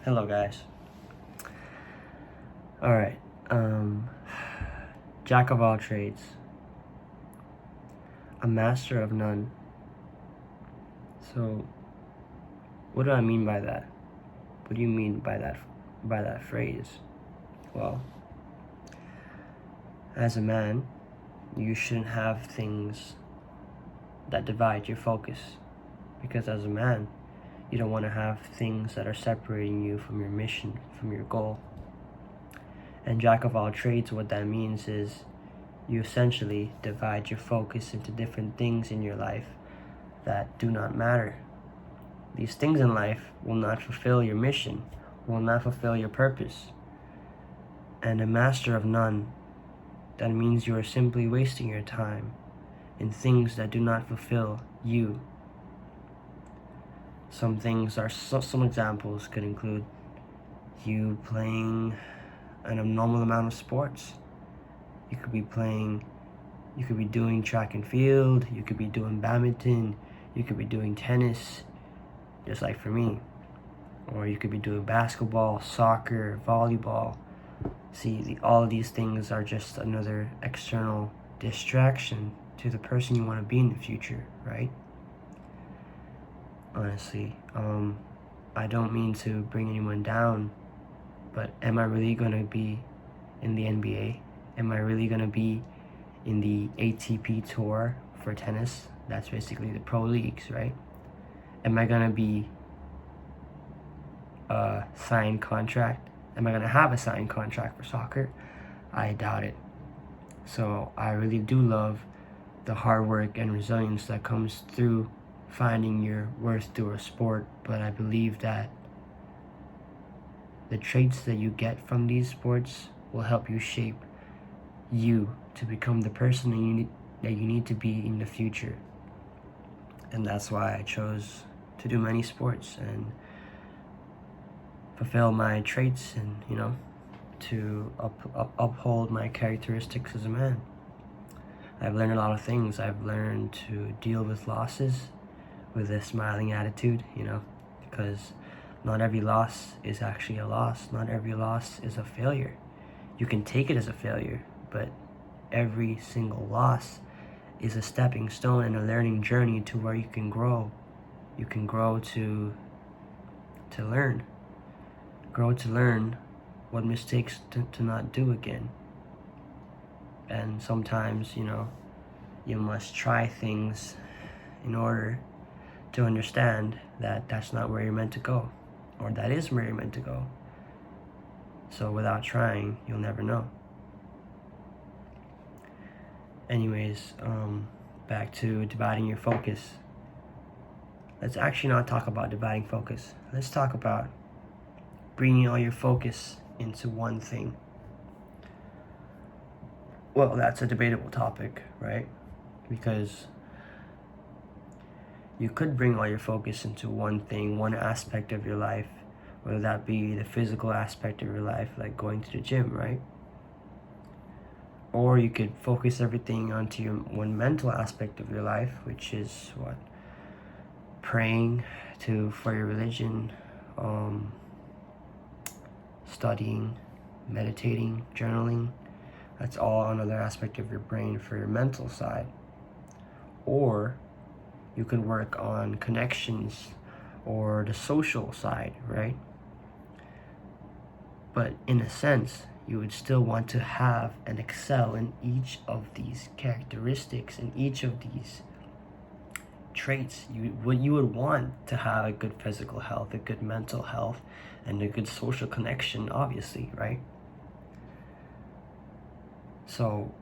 Hello, guys. All right. Jack of all trades, a master of none. So, what do I mean by that? What do you mean by that phrase? Well, as a man, you shouldn't have things that divide your focus, because as a man, you don't want to have things that are separating you from your mission, from your goal. And jack of all trades, what that means is you essentially divide your focus into different things in your life that do not matter. These things in life will not fulfill your mission, will not fulfill your purpose. And a master of none, that means you are simply wasting your time in things that do not fulfill you. Some examples could include you playing an abnormal amount of sports. You could be doing track and field, you could be doing badminton, you could be doing tennis, just like for me. Or you could be doing basketball, soccer, volleyball. See, all of these things are just another external distraction to the person you want to be in the future, right? Honestly, I don't mean to bring anyone down, but am I really going to be in the NBA? Am I really going to be in the ATP tour for tennis? That's basically the pro leagues, right? Am I going to be a signed contract? Am I going to have a signed contract for soccer? I doubt it. So I really do love the hard work and resilience that comes through finding your worth through a sport, but I believe that the traits that you get from these sports will help you shape you to become the person that you need to be in the future. And that's why I chose to do many sports and fulfill my traits and, to uphold my characteristics as a man. I've learned a lot of things. I've learned to deal with losses with a smiling attitude, because not every loss is actually a loss. Not every loss is a failure. You can take it as a failure, but every single loss is a stepping stone and a learning journey to where you can grow. You can grow to learn. Grow to learn what mistakes to not do again. And sometimes, you must try things in order to understand that that's not where you're meant to go, or that is where you're meant to go. So without trying, you'll never know. Anyways, back to dividing your focus. Let's actually not talk about dividing focus. Let's talk about bringing all your focus into one thing. Well, that's a debatable topic, right? Because you could bring all your focus into one thing, one aspect of your life, whether that be the physical aspect of your life, like going to the gym, right? Or you could focus everything onto your one mental aspect of your life, which is what? Praying for your religion, studying, meditating, journaling. That's all another aspect of your brain for your mental side. Or you can work on connections or the social side, right? But in a sense, you would still want to have and excel in each of these characteristics, in each of these traits. You would want to have a good physical health, a good mental health, and a good social connection, obviously, right? So,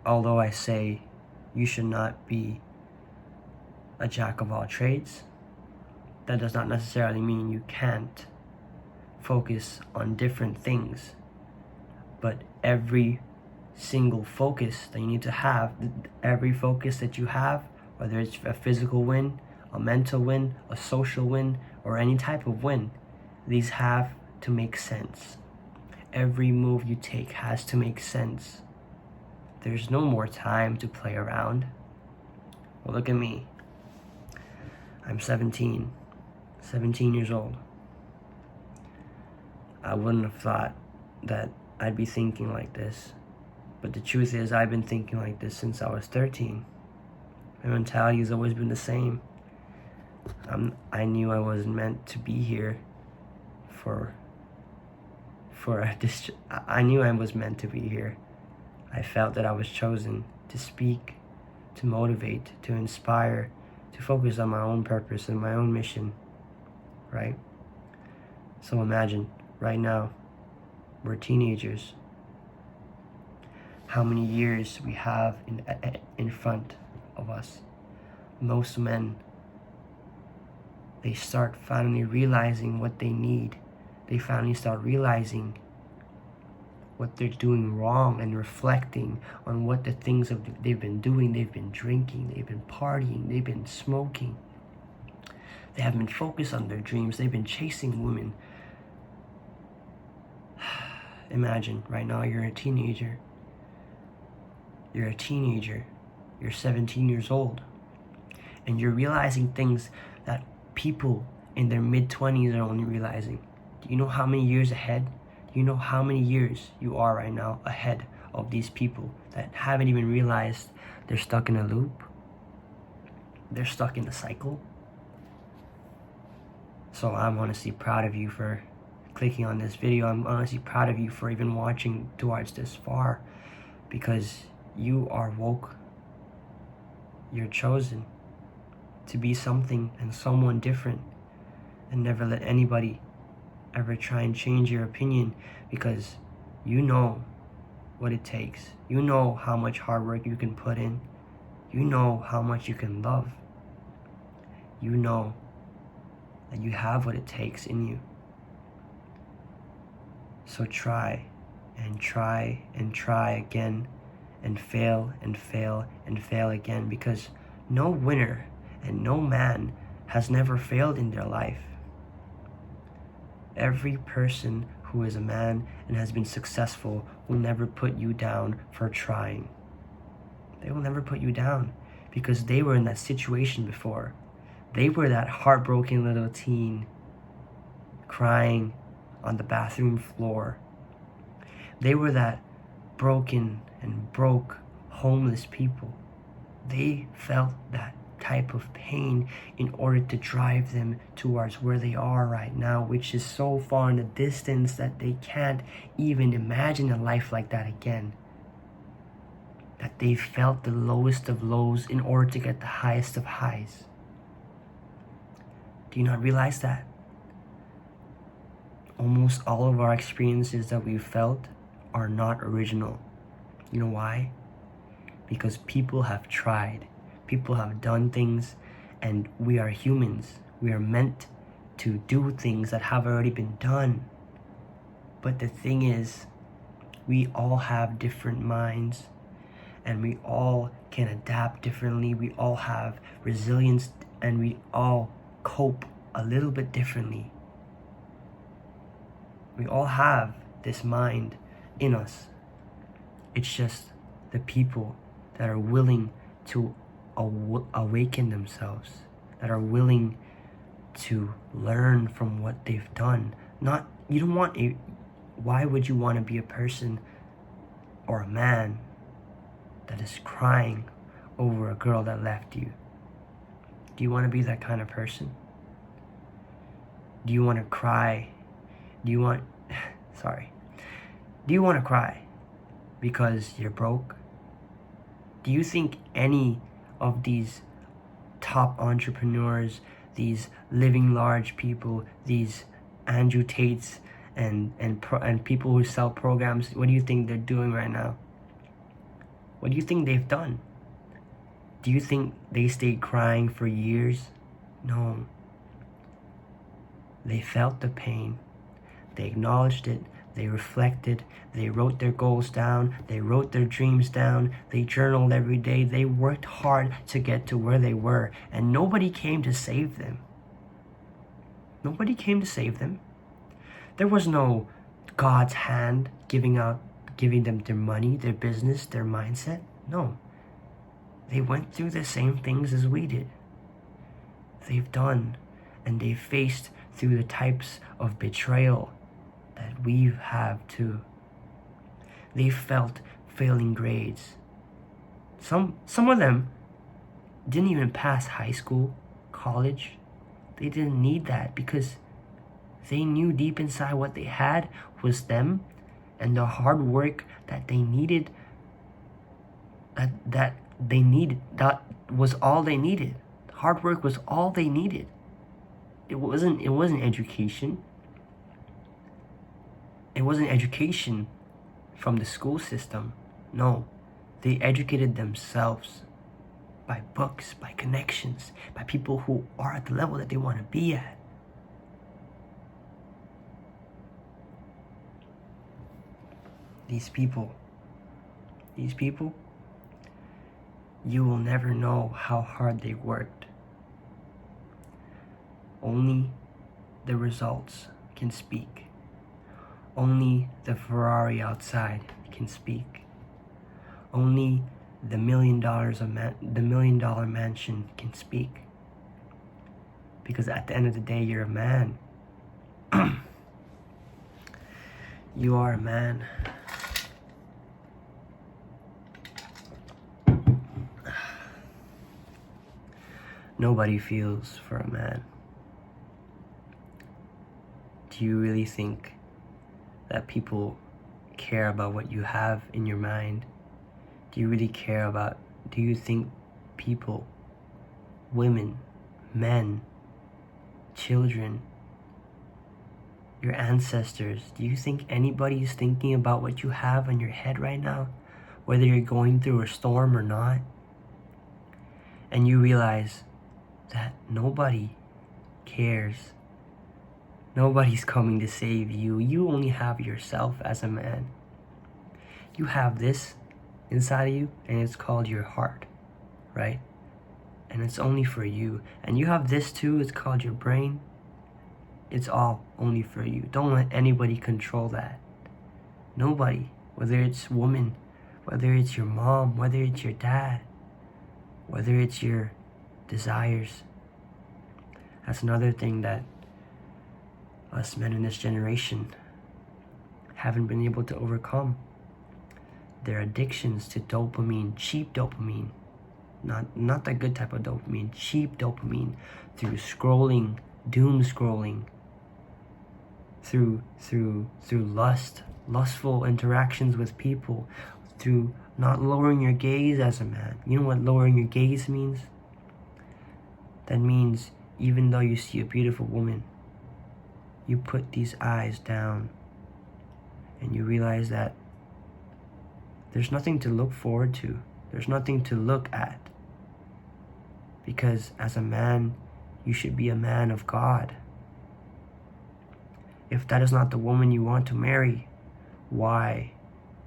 although I say you should not be a jack of all trades, that does not necessarily mean you can't focus on different things. But every single focus that you need to have, every focus that you have, whether it's a physical win, a mental win, a social win, or any type of win, these have to make sense. Every move you take has to make sense. There's no more time to play around. Well, look at me. I'm 17 years old. I wouldn't have thought that I'd be thinking like this. But the truth is, I've been thinking like this since I was 13. My mentality has always been the same. I knew I wasn't meant to be here I knew I was meant to be here. I felt that I was chosen to speak, to motivate, to inspire, to focus on my own purpose and my own mission, right? So imagine, right now, we're teenagers. How many years we have in front of us. Most men, they start finally realizing what they need. They finally start realizing what they're doing wrong and reflecting on what the things they've been doing. They've been drinking, they've been partying, they've been smoking. They haven't been focused on their dreams. They've been chasing women. Imagine, right now you're a teenager. You're 17 years old. And you're realizing things that people in their mid-20s are only realizing. Do you know how many years ahead? Do you know how many years you are right now ahead of these people that haven't even realized they're stuck in a loop? They're stuck in a cycle. So I'm honestly proud of you for clicking on this video. I'm honestly proud of you for even watching towards this far, because you are woke. You're chosen to be something and someone different, and never let anybody ever try and change your opinion, because you know what it takes. You know how much hard work you can put in. You know how much you can love. You know that you have what it takes in you. So try and try and try again, and fail and fail and fail again, because no winner and no man has never failed in their life. Every person who is a man and has been successful will never put you down for trying. They will never put you down, because they were in that situation before. They were that heartbroken little teen crying on the bathroom floor. They were that broken and broke homeless people. They felt that type of pain in order to drive them towards where they are right now, which is so far in the distance that they can't even imagine a life like that again. That they felt the lowest of lows in order to get the highest of highs. Do you not realize that? Almost all of our experiences that we've felt are not original. You know why? Because people have tried. People have done things, and we are humans. We are meant to do things that have already been done. But the thing is, we all have different minds, and we all can adapt differently. We all have resilience, and we all cope a little bit differently. We all have this mind in us. It's just the people that are willing to awaken themselves, that are willing to learn from what they've done. Why would you want to be a person or a man that is crying over a girl that left you? Do you want to be that kind of person? Do you want to cry? Do you want to cry because you're broke? Do you think any of these top entrepreneurs, these living large people, these Andrew Tates and people who sell programs, what do you think they're doing right now? What do you think they've done? Do you think they stayed crying for years? No. They felt the pain. They acknowledged it. They reflected. They wrote their goals down. They wrote their dreams down. They journaled every day. They worked hard to get to where they were. And nobody came to save them. Nobody came to save them. There was no God's hand giving them their money, their business, their mindset. No. They went through the same things as we did. They've done, and they've faced through the types of betrayal that we have too. They felt failing grades. Some of them didn't even pass high school, college. They didn't need that because they knew deep inside what they had was them, and the hard work that they needed, that was all they needed. Hard work was all they needed. It wasn't education. It wasn't education from the school system. No, they educated themselves by books, by connections, by people who are at the level that they want to be at. These people, you will never know how hard they worked. Only the results can speak. Only the Ferrari outside can speak. Only the $1 million mansion can speak. Because at the end of the day, you're a man. You are a man. Nobody feels for a man. Do you really think that people care about what you have in your mind? Do you think people, women, men, children, your ancestors, do you think anybody is thinking about what you have in your head right now? Whether you're going through a storm or not? And you realize that nobody cares. Nobody's coming to save you. You only have yourself as a man. You have this inside of you, and it's called your heart, right? And it's only for you. And you have this too, it's called your brain. It's all only for you. Don't let anybody control that. Nobody. Whether it's woman, whether it's your mom, whether it's your dad, whether it's your desires. That's another thing that us men in this generation haven't been able to overcome. Their addictions to dopamine, cheap dopamine, not the good type of dopamine, cheap dopamine, through scrolling, doom scrolling, through lustful interactions with people, through not lowering your gaze as a man. You know what lowering your gaze means? That means even though you see a beautiful woman, you put these eyes down and you realize that there's nothing to look forward to. There's nothing to look at. Because as a man, you should be a man of God. If that is not the woman you want to marry, why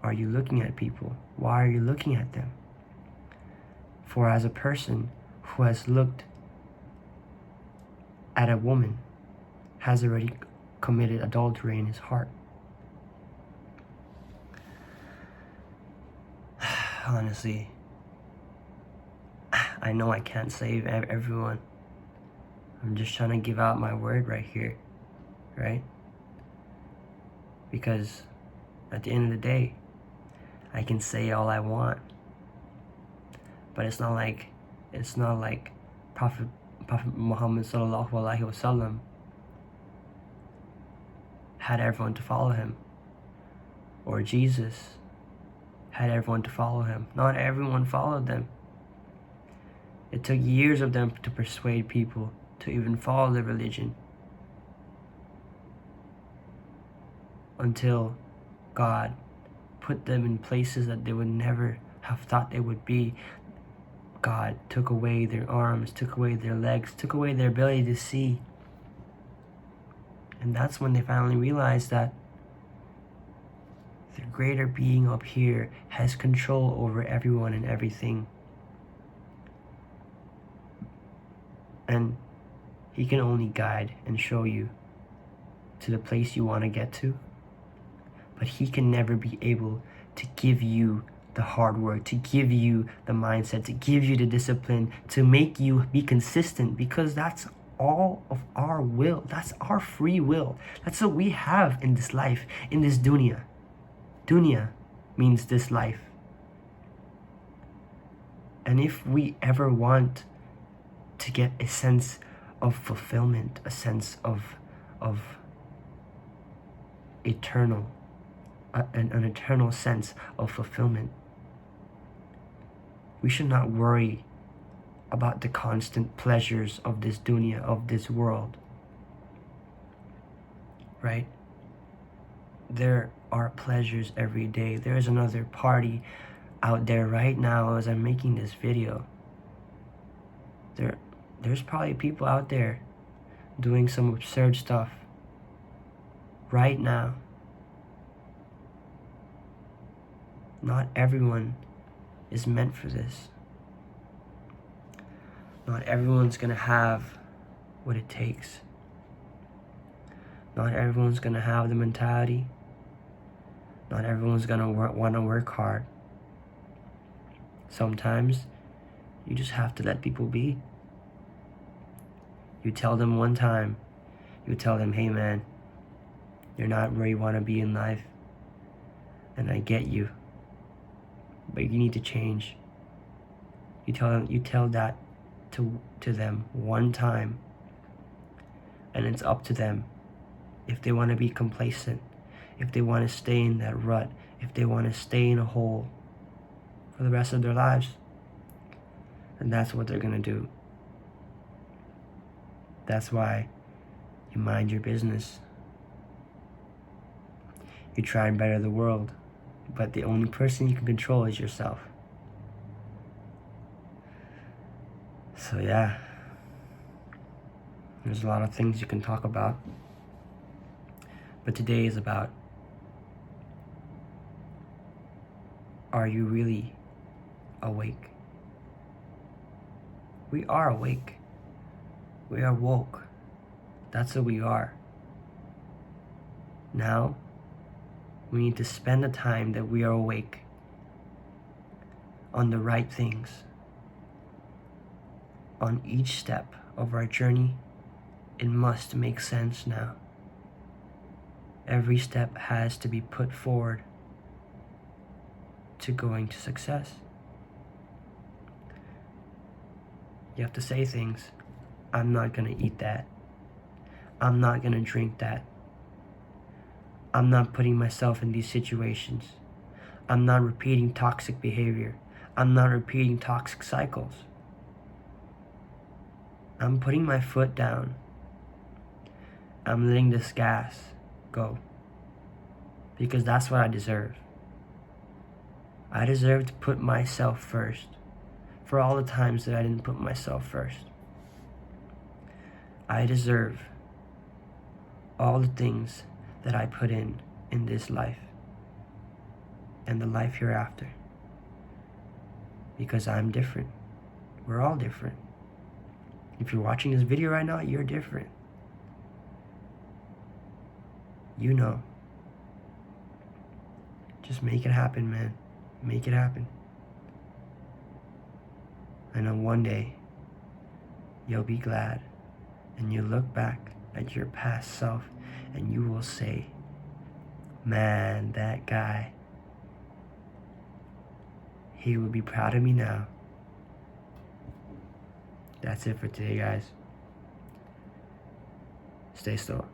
are you looking at people? Why are you looking at them? For as a person who has looked at a woman has already committed adultery in his heart. Honestly, I know I can't save everyone. I'm just trying to give out my word right here, right? Because at the end of the day, I can say all I want, but it's not like Prophet Muhammad sallallahu alaihi wasallam had everyone to follow him, or Jesus had everyone to follow him. Not everyone followed them. It took years of them to persuade people to even follow the religion, until God put them in places that they would never have thought they would be. God took away their arms, took away their legs, took away their ability to see. And that's when they finally realized that the greater being up here has control over everyone and everything. And he can only guide and show you to the place you want to get to. But he can never be able to give you the hard work, to give you the mindset, to give you the discipline, to make you be consistent, because that's all of our will. That's our free will. That's what we have in this life, in this dunya. Dunya means this life. And if we ever want to get a sense of fulfillment, a sense of eternal, an eternal sense of fulfillment, we should not worry about the constant pleasures of this dunya, of this world. Right? There are pleasures every day. There's another party out there right now as I'm making this video. There's probably people out there doing some absurd stuff right now. Not everyone is meant for this. Not everyone's gonna have what it takes. Not everyone's gonna have the mentality. Not everyone's gonna want to work hard. Sometimes you just have to let people be. You tell them one time, you tell them, hey man, you're not where you want to be in life, and I get you, but you need to change. You tell that to them one time, and it's up to them if they want to be complacent, if they want to stay in that rut, if they want to stay in a hole for the rest of their lives. And that's what they're gonna do. That's why you mind your business. You try and better the world, but the only person you can control is yourself. So yeah, there's a lot of things you can talk about, but today is about, are you really awake? We are awake. We are woke. That's what we are. Now, we need to spend the time that we are awake on the right things. On each step of our journey, it must make sense now. Every step has to be put forward to going to success. You have to say things. I'm not gonna eat that. I'm not gonna drink that. I'm not putting myself in these situations. I'm not repeating toxic behavior. I'm not repeating toxic cycles. I'm putting my foot down. I'm letting this gas go. Because that's what I deserve. I deserve to put myself first. For all the times that I didn't put myself first. I deserve all the things that I put in this life and the life hereafter, because I'm different. We're all different. If you're watching this video right now, you're different. You know. Just make it happen, man. Make it happen. I know one day you'll be glad, and you look back at your past self and you will say, man, that guy, he would be proud of me now. That's it for today, guys. Stay still.